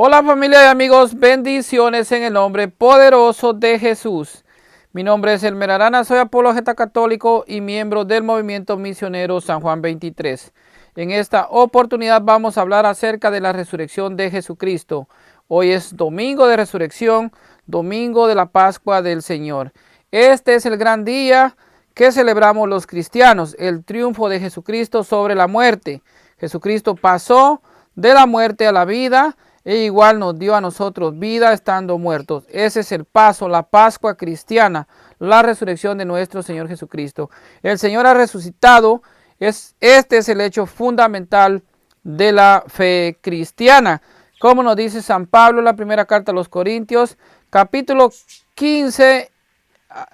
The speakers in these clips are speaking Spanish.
Hola familia y amigos, bendiciones en el nombre poderoso de Jesús. Mi nombre es Elmer Arana, soy apologeta católico y miembro del movimiento misionero San Juan 23. En esta oportunidad vamos a hablar acerca de la resurrección de Jesucristo. Hoy es domingo de resurrección, domingo de la Pascua del Señor. Este es el gran día que celebramos los cristianos, el triunfo de Jesucristo sobre la muerte. Jesucristo pasó de la muerte a la vida e igual nos dio a nosotros vida estando muertos. Ese es el paso, la Pascua cristiana, la resurrección de nuestro Señor Jesucristo. El Señor ha resucitado. Este es el hecho fundamental de la fe cristiana. Como nos dice San Pablo en la primera carta a los Corintios, capítulo 15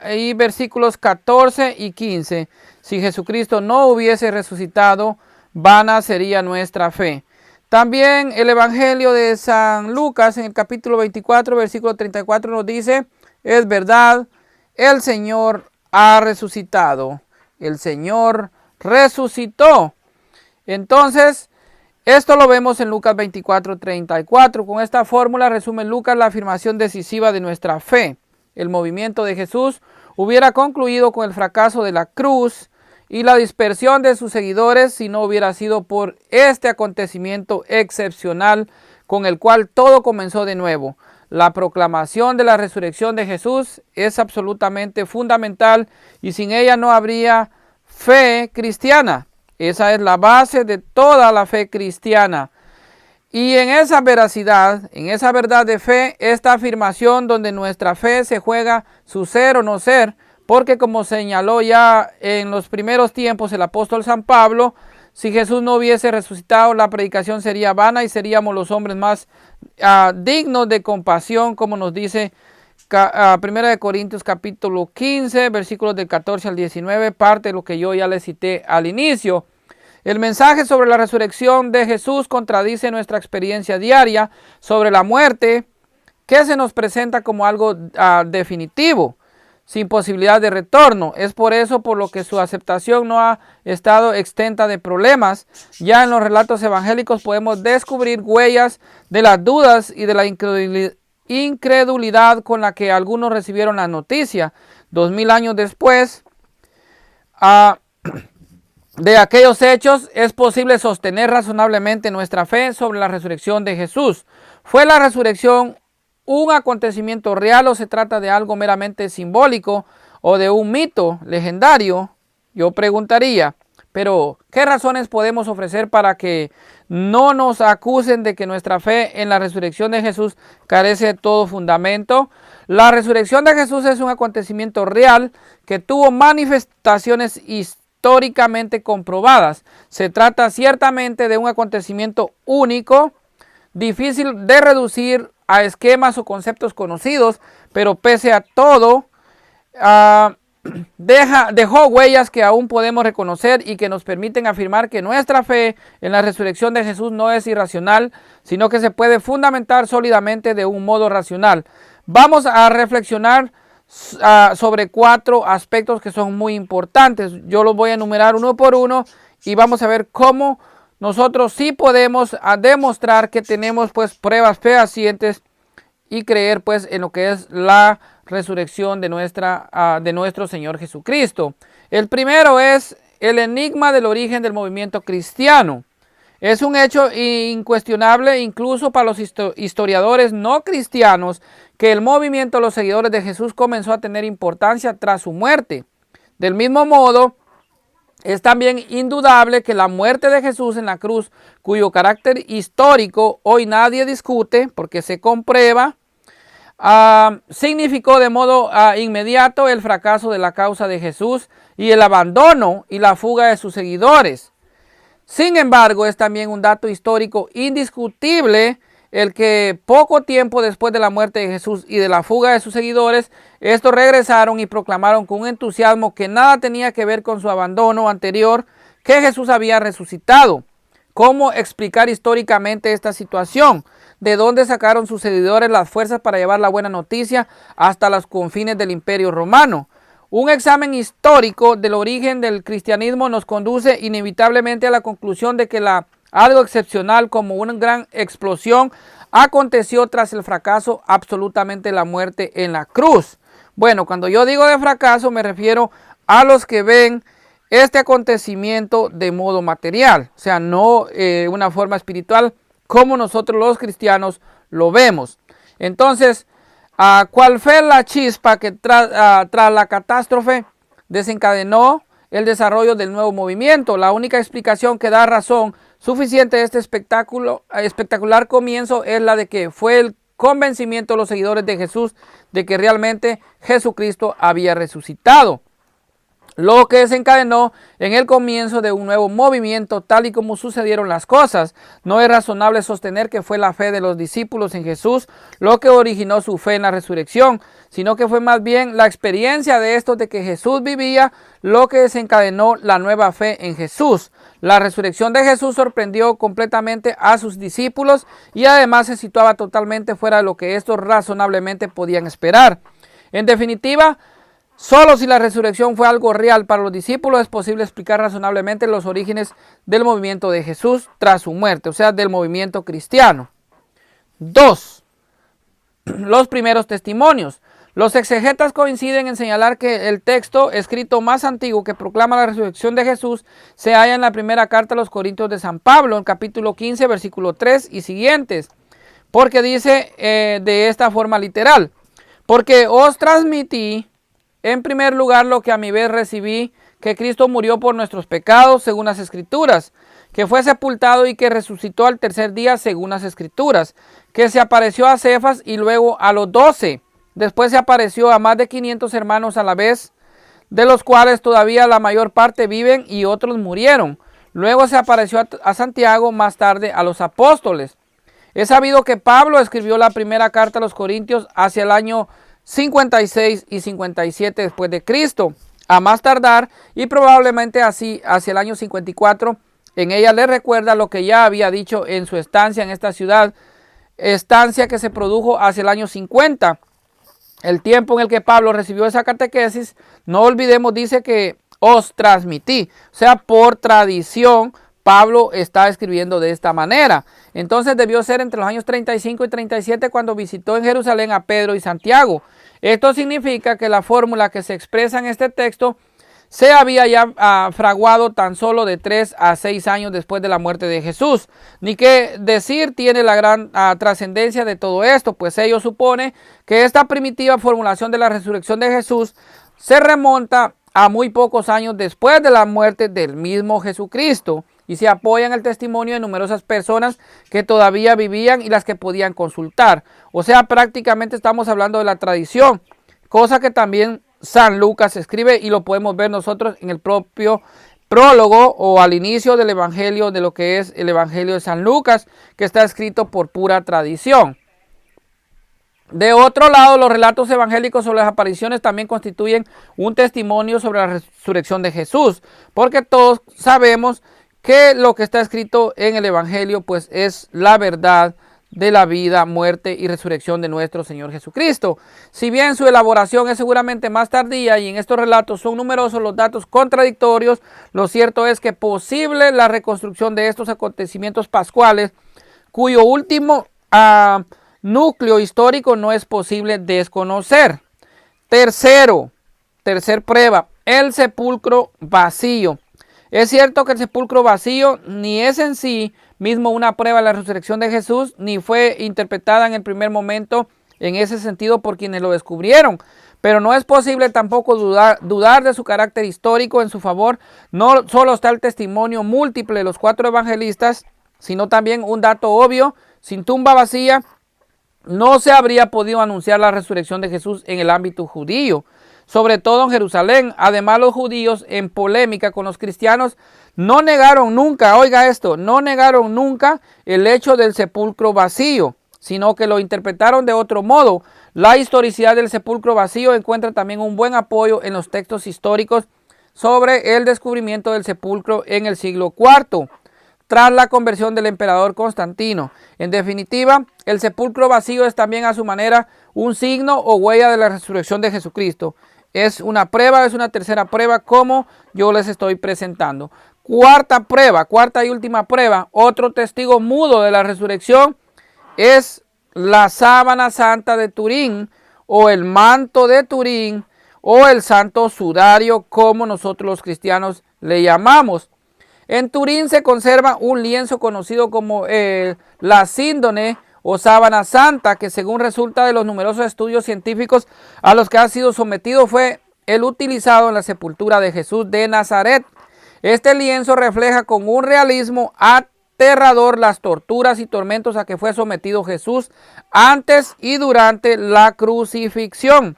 y versículos 14 y 15. Si Jesucristo no hubiese resucitado, vana sería nuestra fe. También el Evangelio de San Lucas en el capítulo 24, versículo 34 nos dice, es verdad, el Señor ha resucitado. El Señor resucitó. Entonces, esto lo vemos en Lucas 24, 34. Con esta fórmula resume Lucas la afirmación decisiva de nuestra fe. El movimiento de Jesús hubiera concluido con el fracaso de la cruz y la dispersión de sus seguidores si no hubiera sido por este acontecimiento excepcional con el cual todo comenzó de nuevo. La proclamación de la resurrección de Jesús es absolutamente fundamental y sin ella no habría fe cristiana. Esa es la base de toda la fe cristiana. Y en esa veracidad, en esa verdad de fe, esta afirmación donde nuestra fe se juega su ser o no ser, porque como señaló ya en los primeros tiempos el apóstol San Pablo, si Jesús no hubiese resucitado, la predicación sería vana y seríamos los hombres más dignos de compasión, como nos dice 1 Corintios capítulo 15, versículos del 14 al 19, parte de lo que yo ya les cité al inicio. El mensaje sobre la resurrección de Jesús contradice nuestra experiencia diaria sobre la muerte, que se nos presenta como algo definitivo, sin posibilidad de retorno. Es por eso por lo que su aceptación no ha estado exenta de problemas. Ya en los relatos evangélicos podemos descubrir huellas de las dudas y de la incredulidad con la que algunos recibieron la noticia. 2000 años después de aquellos hechos, es posible sostener razonablemente nuestra fe sobre la resurrección de Jesús. ¿Fue la resurrección un acontecimiento real o se trata de algo meramente simbólico o de un mito legendario? Yo preguntaría, pero ¿qué razones podemos ofrecer para que no nos acusen de que nuestra fe en la resurrección de Jesús carece de todo fundamento? La resurrección de Jesús es un acontecimiento real que tuvo manifestaciones históricamente comprobadas. Se trata ciertamente de un acontecimiento único, difícil de reducir a esquemas o conceptos conocidos, pero pese a todo, dejó huellas que aún podemos reconocer y que nos permiten afirmar que nuestra fe en la resurrección de Jesús no es irracional, sino que se puede fundamentar sólidamente de un modo racional. Vamos a reflexionar sobre 4 aspectos que son muy importantes. Yo los voy a enumerar uno por uno y vamos a ver cómo nosotros sí podemos demostrar que tenemos pues pruebas fehacientes y creer pues en lo que es la resurrección de nuestro Señor Jesucristo. El primero es el enigma del origen del movimiento cristiano. Es un hecho incuestionable incluso para los historiadores no cristianos que el movimiento de los seguidores de Jesús comenzó a tener importancia tras su muerte. Del mismo modo, es también indudable que la muerte de Jesús en la cruz, cuyo carácter histórico hoy nadie discute porque se comprueba, significó de modo inmediato el fracaso de la causa de Jesús y el abandono y la fuga de sus seguidores. Sin embargo, es también un dato histórico indiscutible el que poco tiempo después de la muerte de Jesús y de la fuga de sus seguidores, estos regresaron y proclamaron con un entusiasmo que nada tenía que ver con su abandono anterior, que Jesús había resucitado. ¿Cómo explicar históricamente esta situación? ¿De dónde sacaron sus seguidores las fuerzas para llevar la buena noticia hasta los confines del Imperio Romano? Un examen histórico del origen del cristianismo nos conduce inevitablemente a la conclusión de que algo excepcional como una gran explosión aconteció tras el fracaso absolutamente la muerte en la cruz. Bueno, cuando yo digo de fracaso me refiero a los que ven este acontecimiento de modo material, o sea, no una forma espiritual como nosotros los cristianos lo vemos. Entonces, ¿cuál fue la chispa que tras la catástrofe desencadenó el desarrollo del nuevo movimiento? La única explicación que da razón suficiente a este espectacular comienzo es la de que fue el convencimiento de los seguidores de Jesús de que realmente Jesucristo había resucitado, lo que desencadenó en el comienzo de un nuevo movimiento. Tal y como sucedieron las cosas, no es razonable sostener que fue la fe de los discípulos en Jesús lo que originó su fe en la resurrección, sino que fue más bien la experiencia de estos de que Jesús vivía lo que desencadenó la nueva fe en Jesús. La resurrección de Jesús sorprendió completamente a sus discípulos y además se situaba totalmente fuera de lo que estos razonablemente podían esperar. En definitiva, solo si la resurrección fue algo real para los discípulos es posible explicar razonablemente los orígenes del movimiento de Jesús tras su muerte, o sea, del movimiento cristiano. 2. Los primeros testimonios. Los exegetas coinciden en señalar que el texto escrito más antiguo que proclama la resurrección de Jesús se halla en la primera carta a los Corintios de San Pablo, en capítulo 15, versículo 3 y siguientes, porque dice de esta forma literal: porque os transmití en primer lugar lo que a mi vez recibí, que Cristo murió por nuestros pecados según las Escrituras, que fue sepultado y que resucitó al tercer día según las Escrituras, que se apareció a Cefas y luego a los 12. Después se apareció a más de 500 hermanos a la vez, de los cuales todavía la mayor parte viven y otros murieron. Luego se apareció a Santiago, más tarde a los apóstoles. Es sabido que Pablo escribió la primera carta a los Corintios hacia el año 56 y 57 después de Cristo, a más tardar, y probablemente así hacia el año 54. En ella le recuerda lo que ya había dicho en su estancia en esta ciudad, estancia que se produjo hacia el año 50. El tiempo en el que Pablo recibió esa catequesis, no olvidemos, dice que os transmití, o sea, por tradición, Pablo está escribiendo de esta manera. Entonces debió ser entre los años 35 y 37 cuando visitó en Jerusalén a Pedro y Santiago. Esto significa que la fórmula que se expresa en este texto se había ya fraguado tan solo de 3 a 6 años después de la muerte de Jesús. Ni qué decir tiene la gran trascendencia de todo esto, pues ello supone que esta primitiva formulación de la resurrección de Jesús se remonta a muy pocos años después de la muerte del mismo Jesucristo y se apoya en el testimonio de numerosas personas que todavía vivían y las que podían consultar. O sea, prácticamente estamos hablando de la tradición, cosa que también San Lucas escribe y lo podemos ver nosotros en el propio prólogo o al inicio del evangelio, de lo que es el evangelio de San Lucas, que está escrito por pura tradición. De otro lado, los relatos evangélicos sobre las apariciones también constituyen un testimonio sobre la resurrección de Jesús, porque todos sabemos que lo que está escrito en el evangelio pues es la verdad de la vida, muerte y resurrección de nuestro Señor Jesucristo. Si bien su elaboración es seguramente más tardía y en estos relatos son numerosos los datos contradictorios, lo cierto es que es posible la reconstrucción de estos acontecimientos pascuales, cuyo último núcleo histórico no es posible desconocer. Tercer prueba, el sepulcro vacío. Es cierto que el sepulcro vacío ni es en sí mismo una prueba de la resurrección de Jesús, ni fue interpretada en el primer momento en ese sentido por quienes lo descubrieron. Pero no es posible tampoco dudar de su carácter histórico en su favor. No solo está el testimonio múltiple de los 4 evangelistas, sino también un dato obvio: sin tumba vacía no se habría podido anunciar la resurrección de Jesús en el ámbito judío, sobre todo en Jerusalén. Además, los judíos, en polémica con los cristianos, no negaron nunca, oiga esto, no negaron nunca el hecho del sepulcro vacío, sino que lo interpretaron de otro modo. La historicidad del sepulcro vacío encuentra también un buen apoyo en los textos históricos sobre el descubrimiento del sepulcro en el siglo IV, tras la conversión del emperador Constantino. En definitiva, el sepulcro vacío es también a su manera un signo o huella de la resurrección de Jesucristo. Es una prueba, es una tercera prueba como yo les estoy presentando. Cuarta y última prueba, otro testigo mudo de la resurrección es la sábana santa de Turín, o el manto de Turín, o el santo sudario, como nosotros los cristianos le llamamos. En Turín se conserva un lienzo conocido como la síndone o sábana santa, que según resulta de los numerosos estudios científicos a los que ha sido sometido, fue el utilizado en la sepultura de Jesús de Nazaret. Este lienzo refleja con un realismo aterrador las torturas y tormentos a que fue sometido Jesús antes y durante la crucifixión.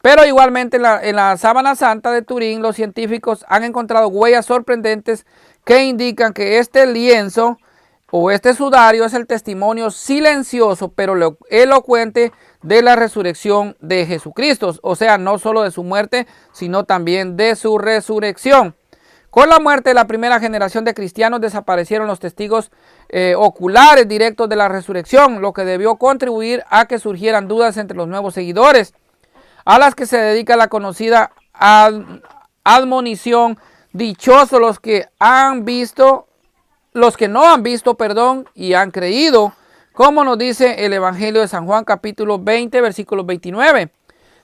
Pero igualmente en la sábana santa de Turín, los científicos han encontrado huellas sorprendentes que indican que este lienzo o este sudario es el testimonio silencioso pero elocuente de la resurrección de Jesucristo. O sea, no solo de su muerte, sino también de su resurrección. Con la muerte de la primera generación de cristianos desaparecieron los testigos oculares directos de la resurrección, lo que debió contribuir a que surgieran dudas entre los nuevos seguidores, a las que se dedica la conocida admonición: dichosos los que no han visto, y han creído, como nos dice el Evangelio de San Juan capítulo 20, versículo 29.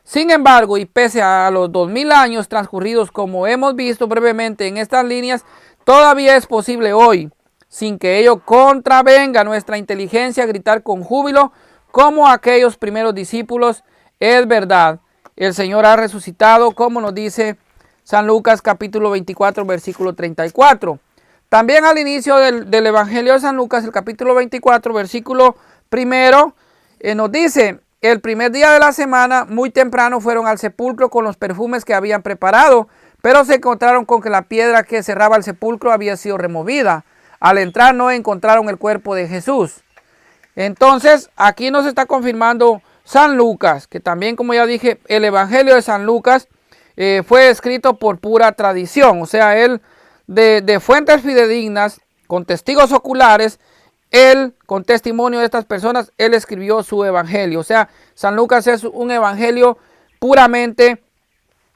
Sin embargo, y pese a los 2000 años transcurridos, como hemos visto brevemente en estas líneas, todavía es posible hoy, sin que ello contravenga nuestra inteligencia, gritar con júbilo como aquellos primeros discípulos: es verdad, el Señor ha resucitado, como nos dice San Lucas capítulo 24, versículo 34. También al inicio del Evangelio de San Lucas, el capítulo 24, versículo 1, nos dice: el primer día de la semana, muy temprano, fueron al sepulcro con los perfumes que habían preparado, pero se encontraron con que la piedra que cerraba el sepulcro había sido removida. Al entrar no encontraron el cuerpo de Jesús. Entonces, aquí nos está confirmando San Lucas, que también, como ya dije, el Evangelio de San Lucas fue escrito por pura tradición. O sea, él de fuentes fidedignas, con testigos oculares, él, con testimonio de estas personas, él escribió su evangelio. O sea, San Lucas es un evangelio puramente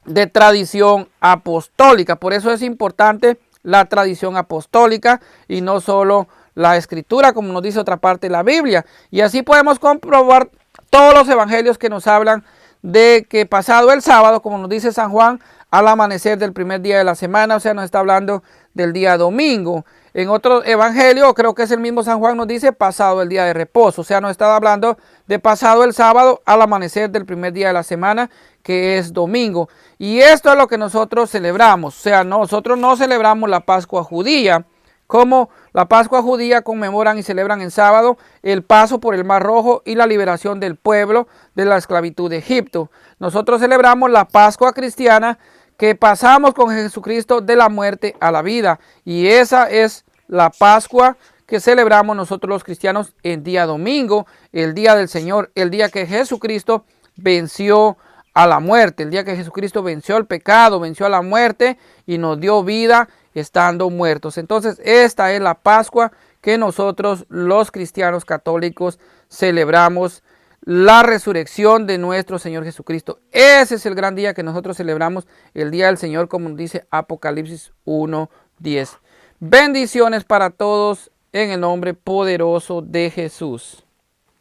de tradición apostólica. Por eso es importante la tradición apostólica y no solo la escritura, como nos dice otra parte de la Biblia. Y así podemos comprobar todos los evangelios que nos hablan de que pasado el sábado, como nos dice San Juan, al amanecer del primer día de la semana, o sea, nos está hablando del día domingo. En otro evangelio, creo que es el mismo San Juan, nos dice pasado el día de reposo. O sea, nos está hablando de pasado el sábado al amanecer del primer día de la semana, que es domingo. Y esto es lo que nosotros celebramos. O sea, nosotros no celebramos la Pascua judía. Como la Pascua judía conmemoran y celebran en sábado el paso por el Mar Rojo y la liberación del pueblo de la esclavitud de Egipto. Nosotros celebramos la Pascua cristiana, que pasamos con Jesucristo de la muerte a la vida. Y esa es la Pascua que celebramos nosotros los cristianos el día domingo, el día del Señor, el día que Jesucristo venció a la muerte, el día que Jesucristo venció el pecado, venció a la muerte y nos dio vida estando muertos. Entonces, esta es la Pascua que nosotros los cristianos católicos celebramos, la resurrección de nuestro Señor Jesucristo. Ese es el gran día que nosotros celebramos, el día del Señor, como nos dice Apocalipsis 1:10. Bendiciones para todos en el nombre poderoso de Jesús.